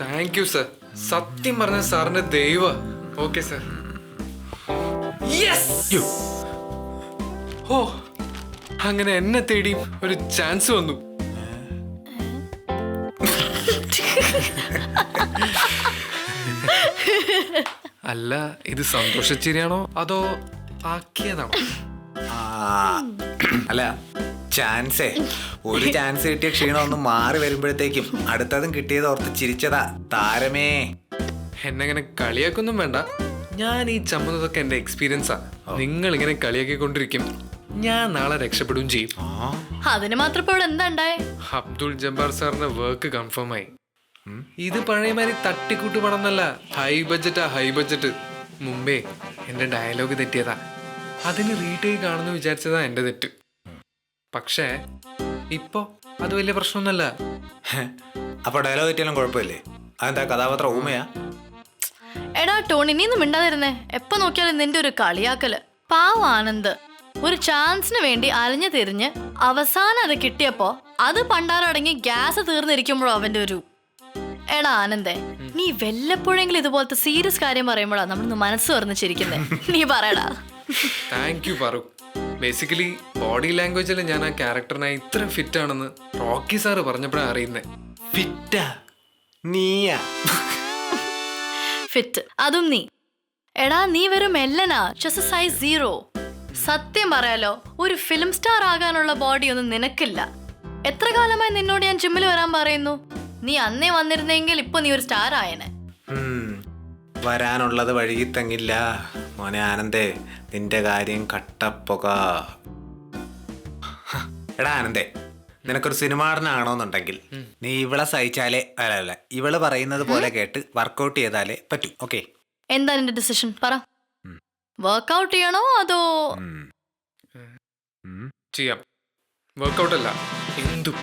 Thank you sir. സത്യം പറഞ്ഞ സാറിന്റെ ദൈവ. Okay sir. ഓ, അങ്ങനെ എന്നെ തേടി ഒരു ചാൻസ് വന്നു. അല്ല, ഇത് സന്തോഷിച്ചിരിയാണോ അതോ ആക്കിയതാണോ? അല്ല, ചാൻസേ ഒരു ചാൻസ് കിട്ടിയ ക്ഷീണം ഒന്ന് മാറി വരുമ്പോഴത്തേക്കും അടുത്തതും കിട്ടിയത് ഓർത്ത് ചിരിച്ചതാ താരമേ. എന്നെങ്ങനെ കളിയാക്കൊന്നും വേണ്ട. ഞാൻ ഈ ചമ്മുന്നതൊക്കെ എന്റെ എക്സ്പീരിയൻസാ. നിങ്ങൾ ഇങ്ങനെ കളിയാക്കിക്കൊണ്ടിരിക്കും, ഞാൻ നാളെ രക്ഷപ്പെടുകയും ചെയ്യും. അതിന് മാത്രം ഇപ്പോൾ എന്താ ഉണ്ടായേ? അബ്ദുൾ ജബ്ബാർ സാറിന്റെ വർക്ക് കൺഫേം ആയി. ഇത് പഴയമാതിരി തട്ടിക്കൂട്ട് പടമൊന്നല്ല, ഹൈ ബഡ്ജറ്റാ, ഹൈ ബഡ്ജറ്റ്. മുമ്പേ എന്റെ ഡയലോഗ് തെറ്റിയതാ, അതിന് റീടേക്ക് കാണുന്നു വിചാരിച്ചതാ എന്റെ തെറ്റ്. പക്ഷേ ഇപ്പോ അത് വലിയ പ്രശ്നമൊന്നുമല്ല. അപ്പൊ ഡയലോഗ് തെറ്റിയാലും കുഴപ്പമില്ലേ? അതെന്താ കഥാപാത്രം ഊമയാ? എടാ ടോണി, നീ ഒന്നും മിണ്ടാതിരുന്നേ. എപ്പോ നോക്കിയാലും നിന്റെ ഒരു കളിയാക്കല്. പാവ ആനന്ദ് ഒരു ചാൻസിന് വേണ്ടി അലഞ്ഞു തിരിഞ്ഞ് അവസാനം അത് കിട്ടിയപ്പോ അത് പണ്ടാരടങ്ങി ഗ്യാസ് തീർന്നിരിക്കുമ്പോഴോ അവന്റെ ഒരു. എടാ ആനന്ദേ, നീ വല്ലപ്പോഴെങ്കിലും ഇതുപോലത്തെ സീരിയസ് കാര്യം പറയുമ്പോഴാ നമ്മളൊന്ന് മനസ്സ് തുറന്ന് ചിരിക്കുന്നേ. നീ പറയടാ. താങ്ക് യു പറു. ബേസിക്കലി ബോഡി ലാംഗ്വേജിൽ ഞാൻ ആ ക്യാരക്ടറിനായി ഇത്ര ഫിറ്റ് ആണെന്ന് റോക്കി സാറ് പറഞ്ഞപ്പോഴാണ് അറിയുന്നേ. ഫിറ്റാ? നീയാ ഫിറ്റ്? അതും നീ. എടാ നീ വെറും എല്ലനാ, ജസ്റ്റ് സൈസ് 0. സത്യം പറയാലോ, ഒരു ഫിലിം സ്റ്റാർ ആകാനുള്ള ബോഡി ഒന്നും നിനക്കില്ല. എത്ര കാലമായി നിന്നോട് ഞാൻ ജിമ്മിൽ വരാൻ പറയുന്നു. നീ അന്നേ വന്നിരുന്നെങ്കിൽ ഇപ്പൊ നീ ഒരു സ്റ്റാർ ആയനെ. വരാനുള്ളത് വഴുകി തങ്ങില്ല മോനെ ആനന്ദേ, നിന്റെ കാര്യം കട്ടപ്പുക. എടാ ആനന്ദേ, നിനക്കൊരു സിനിമാടനാണോന്നുണ്ടെങ്കിൽ നീ ഇവളെ സഹിച്ചാലേ, അല്ല ഇവള് പറയുന്നത് പോലെ കേട്ട് വർക്കൗട്ട് ചെയ്താലേ പറ്റൂ. ഓക്കെ, എന്താ നിന്റെ ഡിസിഷൻ പറ. വർക്ക്ഔട്ട് ചെയ്യണോ അതോ? ചെയ്യാം. വർക്കൗട്ട് അല്ല, എന്തും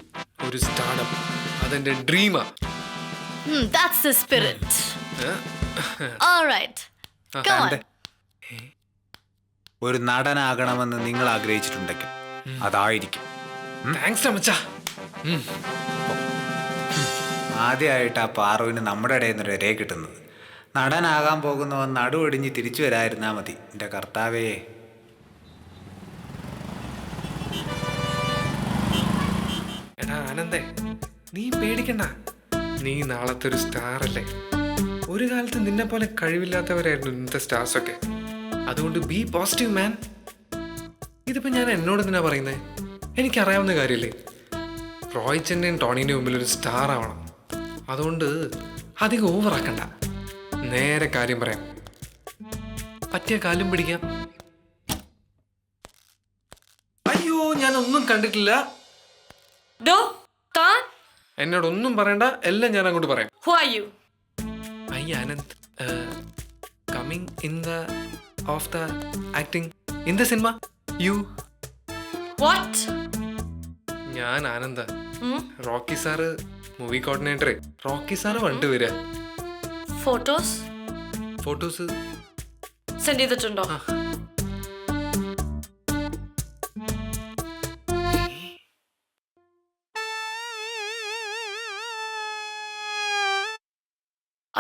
ഒരു സ്റ്റാർട്ടപ്പ്. അതെന്റെ ഡ്രീമാ. That's the spirit. All right. Come on. ഒരു നടനാകണമെന്ന് നിങ്ങൾ ആഗ്രഹിച്ചിട്ടുണ്ടെങ്കിൽ അതായിരിക്കും. താങ്ക്സ് അമ്മച്ചാ. ആദ്യമായിട്ട് ആ പാറുവിന് നമ്മുടെ ഇടയിൽ നിന്നൊരു ഇരയെ കിട്ടുന്നത്. നടനാകാൻ പോകുന്നവൻ നടുവൊടിഞ്ഞ് തിരിച്ചു വരാതിരുന്നാ മതി. എൻ്റെ കർത്താവേ. എടാ ആനന്ദേ, നീ പേടിക്കണ്ട. നീ നാളത്തെ ഒരു സ്റ്റാർ അല്ലേ. ഒരു കാലത്ത് നിന്നെ പോലെ കഴിവില്ലാത്തവരായിരുന്നു ഇന്നത്തെ സ്റ്റാർസ് ഒക്കെ. അതുകൊണ്ട് ബി പോസിറ്റീവ് മാൻ. ഇതിപ്പോ ഞാൻ എന്നോട് എന്തിനാ പറയുന്നേ? എനിക്കറിയാവുന്ന കാര്യമല്ലേ. റോയ്ച്ചൻ്റെയും ടോണിൻ്റെ മുമ്പിൽ ഒരു സ്റ്റാർ ആവണം. അതുകൊണ്ട് അധികം ഓവറാക്കണ്ട, നേരെ കാര്യം പറയാം. പറ്റിയ കാലും പിടിക്കാം. അയ്യോ, ഞാനൊന്നും കണ്ടിട്ടില്ല. എന്നോടൊന്നും പറയണ്ട, എല്ലാം ഞാൻ അങ്ങോട്ട് പറയാം. I Anand, coming in the of the acting in the cinema. You ഞാൻ Anand. Rocky sir movie coordinator. Rocky sir വണ്ടി വരിക. ഫോട്ടോസ് സെൻഡ് ചെയ്തിട്ടുണ്ടോ?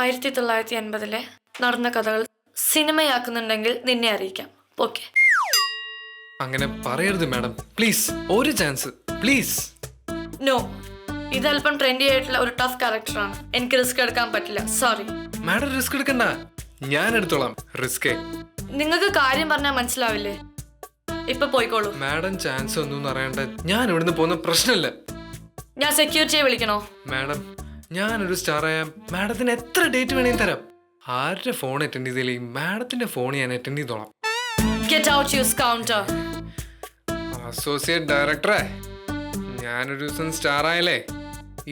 ആയിരത്തി 1980 നടന്ന കഥകൾ സിനിമയാക്കുന്നുണ്ടെങ്കിൽ നിന്നെ അറിയിക്കാം. ഓക്കെ? അങ്ങനെ പറയരുത് മാഡം, പ്ലീസ്. ഒരു ചാൻസ് പ്ലീസ്. നോ, ഇത് അല്പം ട്രെൻഡി ആയിട്ടുള്ള ഒരു ടഫ് ക്യാരക്ടറാണ്. എനിക്ക് റിസ്ക് എടുക്കാൻ പറ്റില്ല. സോറി. മാഡം റിസ്ക് എടുക്കണ്ട, ഞാൻ എടുത്തോളാം റിസ്ക്. നിങ്ങൾക്ക് കാര്യം പറഞ്ഞാൽ മനസ്സിലാവില്ലേ? ഇപ്പൊ പോയിക്കോളൂ. മാഡം ചാൻസ് ഒന്നും അറിയണ്ട, ഞാൻ ഇവിടുന്ന് പോകുന്ന പ്രശ്നമില്ല. ഞാൻ സെക്യൂരിറ്റിയെ വിളിക്കണോ? മാഡം, ഞാനൊരു സ്റ്റാറായ മാഡത്തിന് എത്ര ഡേറ്റ് വേണേലും തരാം. ആരുടെ ഫോൺ അറ്റൻഡ് ചെയ്തില്ലേ മാഡത്തിന്റെ ഫോൺ ഞാൻ അറ്റൻഡ് ചെയ്തോളാം. Get out, you scoundrel. Associate ഡയറക്ടറെ, ഞാനൊരു ദിവസം സ്റ്റാർ ആയല്ലേ,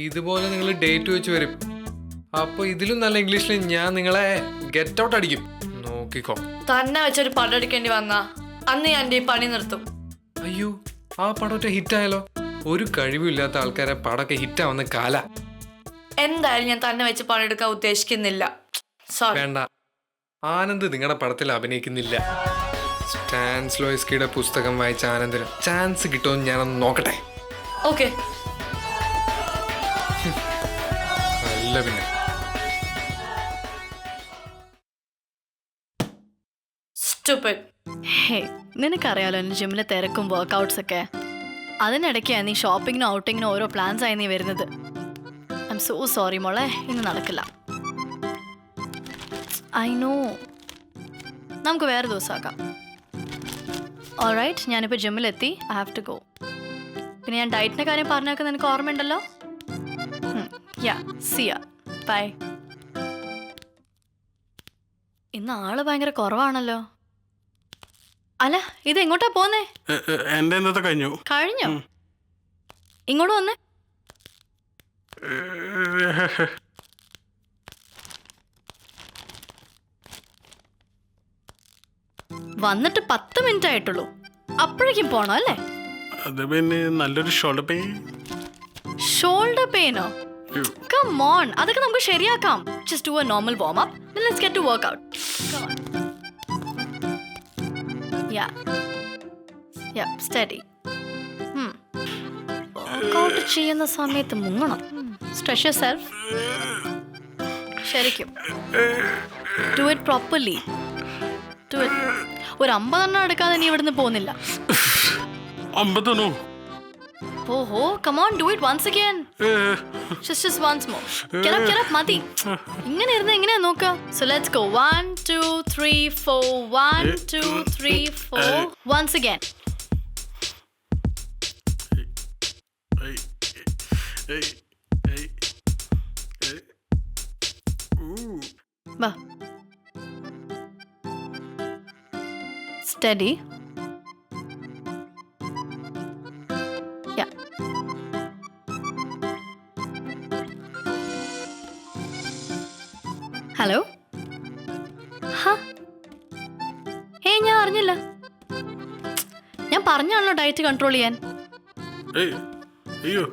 ഇതുപോലെ നിങ്ങൾ ഡേറ്റ് വെച്ച് വരും. അപ്പൊ ഇതിലും നല്ല ഇംഗ്ലീഷിൽ ഞാൻ നിങ്ങളെ ഗെറ്റ് ഔട്ട് അടിക്കും. നോക്കിക്കോ. തന്നെ വെച്ചൊരു പടം എടുക്കേണ്ടി വന്നാ അന്ന് ഞാൻ എന്റെ ഈ പണി നിർത്തും. അയ്യോ, ആ പടമൊക്കെ ഹിറ്റായാലോ? ഒരു കഴിവില്ലാത്ത ആൾക്കാരെ പടമൊക്കെ ഹിറ്റാവുന്ന കാല. എന്തായാലും ഞാൻ തന്നെ വെച്ച് പണിയെടുക്കാൻ ഉദ്ദേശിക്കുന്നില്ല. വേണ്ട, ആനന്ദ് നിങ്ങളുടെ പടത്തിൽ അഭിനയിക്കുന്നില്ല. സ്റ്റാൻസ്ലോയ്സ്കിയുടെ പുസ്തകം വായിച്ച ആനന്ദിന് ചാൻസ് കിട്ടുമെന്ന് ഞാനൊന്ന് നോക്കട്ടെ. ഓക്കെ. അല്ല പിന്നെ സ്റ്റുപ്പിഡ്. ഹേ, നിനക്കറിയാലോ എന്നെ ജിമ്മിലെ തിരക്കും വർക്കൗട്ട്സ് ഒക്കെ. അതിനിടയ്ക്കാണ് നീ ഷോപ്പിങ്ങിനും ഔട്ടിങ്ങിനും ഓരോ പ്ലാൻസ് ആയി നീ വരുന്നത്. ഐ എം സോ സോറി മോളെ, ഇന്ന് നടക്കില്ല. ഐ നോ, നമുക്ക് വേറെ ദിവസം ആക്കാം. ഓൾറൈറ്റ്, ഞാനിപ്പോൾ ജിമ്മിലെത്തി. I have to go. പിന്നെ ഞാൻ ഡയറ്റിൻ്റെ കാര്യം പറഞ്ഞൊക്കെ നിനക്ക് ഓർമ്മയുണ്ടല്ലോ. Yeah, see ya, bye. ഇന്ന് ആള് ഭയങ്കര കുറവാണല്ലോ. അല്ല, ഇത് എങ്ങോട്ടാ പോന്നേ? എന്റെ ഇന്നത്തെ കഴിഞ്ഞു. കഴിഞ്ഞോ? ഇങ്ങോട്ട് വന്നേ. വന്നിട്ട് 10 മിനിറ്റ് ആയിട്ടുള്ളൂ, അപ്പോഴേക്കും പോണോ അല്ലേ? അത് പിന്നെ നല്ലൊരു ഷോൾഡർ പെയിൻ. ഷോൾഡർ പെയിനോ? കം ഓൺ, അതൊക്കെ നമുക്ക് ശരിയാക്കാം. Just do a normal warm up, then let's get to workout. Come on. Yeah, steady. Workout ചെയ്യുന്ന സമയത്ത് മുങ്ങണം. Stretch yourself. ശരിക്കും do it properly. Do it. ഒരു 50 എണ്ണം എടുക്കാതെ നീ ഇവിടുന്ന് പോകുന്നില്ല. 50 ഓഹോ, come on, do it once again. Just once more. Get up, മതി. ഇങ്ങനെ ഇരുന്ന് എങ്ങനെയാ നോക്കുക? So let's go. 1 2 3 4. 1 2 3 4. Once again. വാ. Steady. Yeah. ഹലോ. ഹേ, ഞാൻ അറിഞ്ഞില്ല. ഞാൻ പറഞ്ഞാണല്ലോ ഡയറ്റ് കൺട്രോൾ ചെയ്യാൻ. അയ്യോ,